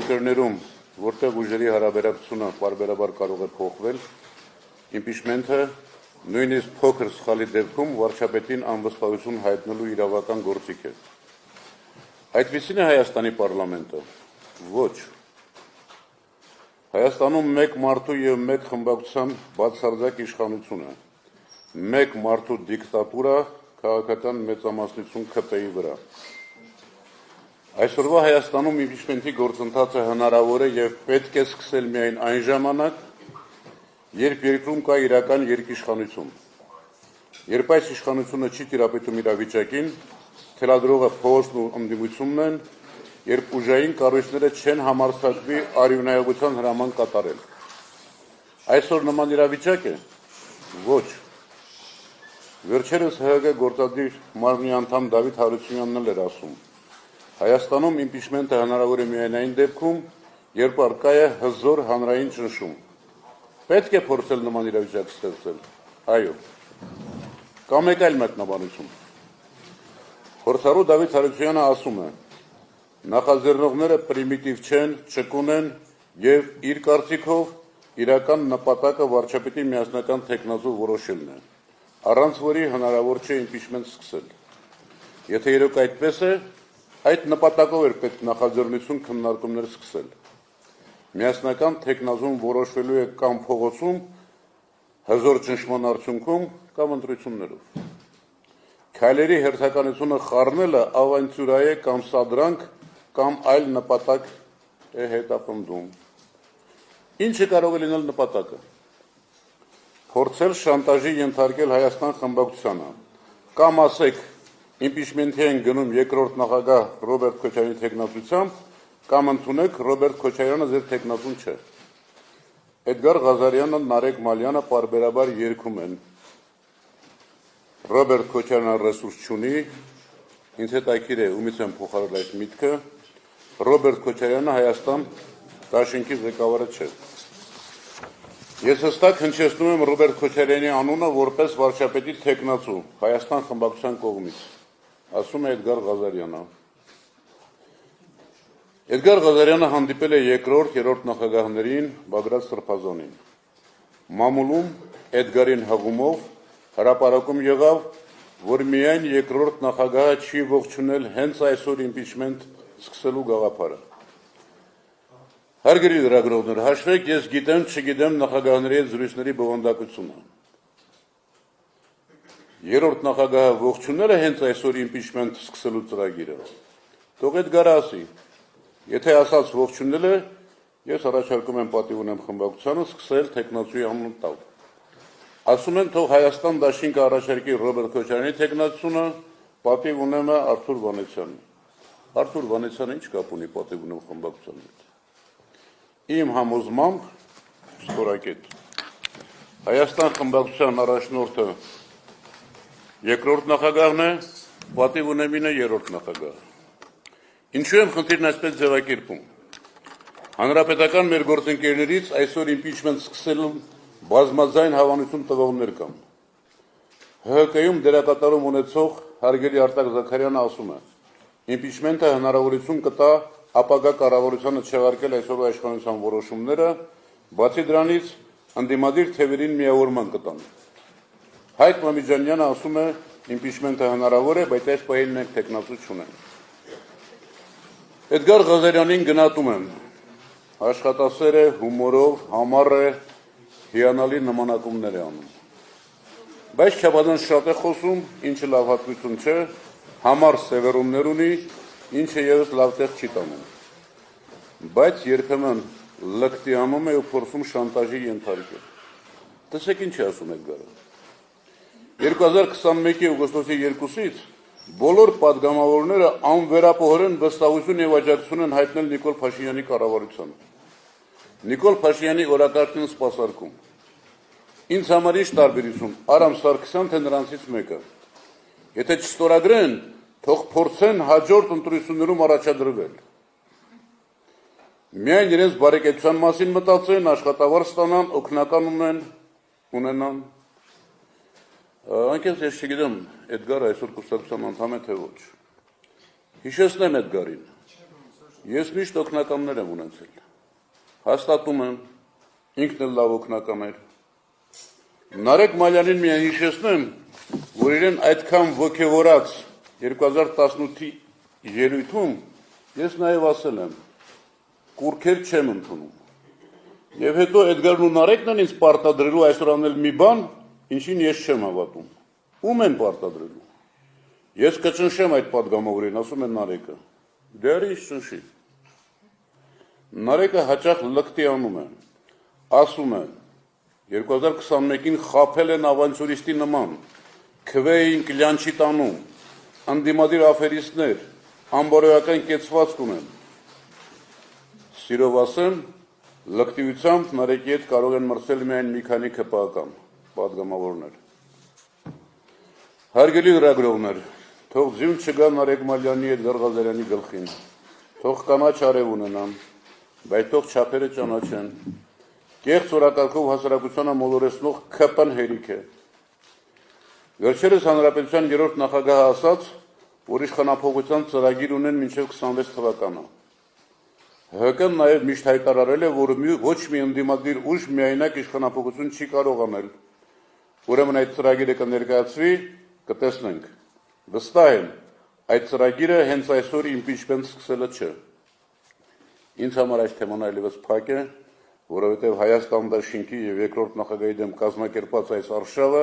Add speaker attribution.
Speaker 1: երկրներում, որտեղ ուժերի հարաբերակցությունը պարբերաբար կարող է փոխվել, իմպիչմենթը նույնիսկ փոքր սխալի դեպքում վարչապետին անվստահություն հայտնելու իրավական գործիք է։ Այդպիսին է Հայաստանի պարլամենտը։ Ոչ։ Հայաստանում մեկ մարդու եւ մեկ խմբակցության բացարձակ իշխանություն է, մեկ մարդու դիկտատուրա քաղաքական մեծամասնություն ՔՊ-ի վրա։ Այսօրվա Հայաստանում իմպիչմենթի գործընթացը հնարավոր է եւ պետք է սկսել միայն այն ժամանակ, երբ երկրում կա իրական երկիշխանություն։ Երբ այս իշխանությունը չի տիրապետում իրավիճակին, թելադրողը փողոցն ու ընդդիմությունն են, երբ ուժային կառույցները չեն համարձակվի արյունայողության հրաման կատարել։ Այսօր նման իրավիճակ է։ Ոչ։ Վերջերս ՀՀԿ գործադիր մարմնի անդամ Դավիթ Հարությունյանն էլ էր ասում. Հայաստանում իմպիչմենտը հնարավոր է միայն այն դեպքում, երբ առկա է հզոր հանրային ճնշում։ Պետք է փորձել նման իրավիճակ ստեղծել։ Այո։ Կամ մեկ այլ մեկնաբանություն։ Փորձառու Դավիթ Հարությունյանը ասում է. նախաձեռնողները պրիմիտիվ չեն, ճկուն են եւ իր կարծիքով իրական նպատակը վարչապետի միասնական թեկնածու որոշելն է, առանց որի հնարավոր չէ իմպիչմենտ սկսել։ Եթե իրոք այդպես է, այդ նպատակով էր պետք նախաձեռնություն քննարկումներ սկսել։ Միասնական թեկնածուն որոշվելու է կամ փողոցում, հզոր ճնշման արդյունքում կամ ընտրություններով։ Քայլերի հերթականությունը խառնելը ավանտյուրա է կամ սադրանք կամ այլ նպատակ է հետապնդում։ Ինչը կարող է լինել նպատակը։ Փորձել շանտաժի ենթարկել Հայաստան խմբակցությանը, կամ ասեք իմպիչմենթի են գնում երկրորդ նախագահ Ռոբերտ Քոչարյանի թեկնածությամբ, կամ ընդունեք Ռոբերտ Քոչարյանը ձեր թեկնածուն չէ։ Էդգար Ղազարյանը, Նարեկ Մալյանը պարբերաբար երգում են. Ռոբերտ Քոչարյանը ռեսուրս չունի, ինձ հետ այքիր է, ումից եմ փոխարել այս միտքը, Ռոբերտ Քոչարյանը Հայաստան դաշինքի ղեկավարը չէ։ Ես հստակ հնչեցնում եմ Ռոբերտ Քոչարյանի անունը որպես վարչապետի թեկնածու Հայաստան խմբակցության կողմից, ասում է Էդգար Ղազարյանը։ Էդգար Ղազարյանը հանդիպել է երկրորդ, երրորդ նախագահներին Բագրատ Սրբազանին։ Մամուլում Էդգարին հղումով հրապարակում եղավ, որ միայն երկրորդ նախագահը չի ողջունել հենց այսօր իմպիչմենտ սկսելու գաղափարը։ Հարգելի լրագրողներ, հաշվեք, ես գիտեմ, չգիտեմ նախագահների հետ զրույցների բովանդակությունը։ Երրորդ նախագահը ողջունել է հենց այսօր իմպիչմենտ սկսելու ծրագիրը։ Թող Էդգարը ասի։ Եթե ասած ողջունել է, ես առաջարկում եմ պատիվ ունեմ խմբակցությանը սկսել թեկնածուի անուն տալ։ Ասում են, թող Հայաստան դաշինքը առաջարկի Ռոբերտ Քոչարյանի թեկնածությունը, պատիվ ունեմ Արթուր Վանեցյանը։ Արթուր Վանեցյանը ինչ կապ ունի պատիվ ունեմ խմբակցության հետ։ Իմ համոզմամբ ստորակետ Հայաստան խմբակցության առաջնորդը երկրորդ նախագահն է, պատիվ ունեմինը երրորդ նախագահը։ Ինչու եմ խնդիրն այսպես ձևակերպում։ Հանրապետական մեր գործընկերներից այսօր իմպիչմենտ սկսելու բազմաձայն հավանություն տվողներ կան։ ՀՀԿ-ում դերակատարում ունեցող հարգելի Արտակ Զաքարյանը ասում է. իմպիչմենտը հնարավորություն կտա ապագա կառավարությանը չեղարկել այսօրվա իշխանության որոշումները, բացի դրանից ընդդիմադիր թևերին միավորման կտան։ Հայկ Մամիջանյանը ասում է, իմպիչմենտը հնարավոր է, բայց այս պահին մենք թեկնածու չունենք։ Էդգար Ղազարյանին գնահատում եմ, աշխատասեր է, հումորով, համառ է, հիանալի նմանակումներ է անում։ Բայց չափազանց շատ է խոսում, ինչը լավ հատկություն չէ, համառ սևեռումներ ունի, ինչը ևս լավ տեղ չի տանում։ Բայց երբեմն լկտի անում է ու փորձում շանտաժի ենթարկել։ Տեսեք ինչ է ասում Էդգարը։ 2021-ի օգոստոսի 2-ից բոլոր պատգամավորները անվերապահորեն վստահություն եւ աջակցություն են հայտնել Նիկոլ Փաշինյանի կառավարությանը։ Նիկոլ Փաշինյանի օրակարգին սպասարկում։ Ինձ համար ինչ տարբերություն, Արամ Սարգսյան թե նրանցից մեկը։ Եթե չստորագրեն, թող փորձեն հաջորդ ընտրություններում առաջադրվել։ Միայն իրենց բարեկեցության մասին մտածեն, աշխատավարձ ստանան, օգնական ունենան։ Անկեղծ ես չգիտեմ, Էդգարը այսօր կուսակցության անդամ է թե ոչ։ Հիշեցնեմ Էդգարին։ Ես միշտ օգնականներ եմ ունեցել։ Հաստատում եմ, ինքն էլ լավ օգնական էր։ Նարեկ Մալյանին միայն հիշեցնեմ, որ իրեն այդքան ոգևորած 2018-ի ելույթում ես նաև ասել եմ, կուրքեր չեմ ընդունում։ Եվ հետո Էդգարն ու Նարեկն են ինձ պարտադրելու այսօր անել մի բան, ինչին ես չեմ հավատում։ Ում են պարտադրելու։ Ես կճնշեմ այդ պատգամավորին, ասում է Նարեկը։ Դե արի ինչ ճնշի։ Նարեկը հաճախ լկտի անում է, ասում է 2021-ին խաբել են ավանցյուրիստի նման, քվեին կլյանչի տանում, անդիմադիր աֆերիստներ, ամբարոյական կեցվածք ունեն։ Սիրով ասեմ, լկտիությամբ Նարեկի հետ կարող են մրցել միայն մի քանի ԿՊԱ-ական պատգամավորներ։ Հարգելի լրագրողներ, թող ձյուն չգա Նարեկ Մալյանի հետ Գարղազարյանի գլխին, թող կանաչ արև ունենան, բայց թող չափերը ճանաչեն, կեղծ օրակարգով հասարակությանը մոլորեցնող ԿՊ-ն հերիք է։ Վերջերս Հանրապետության երրորդ նախագահը ասաց, որ իշխանափոխության ծրագիր ունեն մինչև 26 թվականը։ ՀԿ-ն նաև միշտ հայտարարել է, որ ոչ մի ընդդիմադիր ուժ միայնակ իշխանափոխություն չի կարող անել։ Ուրեմն այդ ծրագիրը կներկայացվի, կտեսնենք։ Վստահ եմ, այդ ծրագիրը հենց այսօր իմպիչմենտ սկսելը չէ։ Ինձ համար այս թեման այլևս փակ է, որովհետև Հայաստան դաշինքի եւ երկրորդ նախագահի դեմ կազմակերպած այս արշավը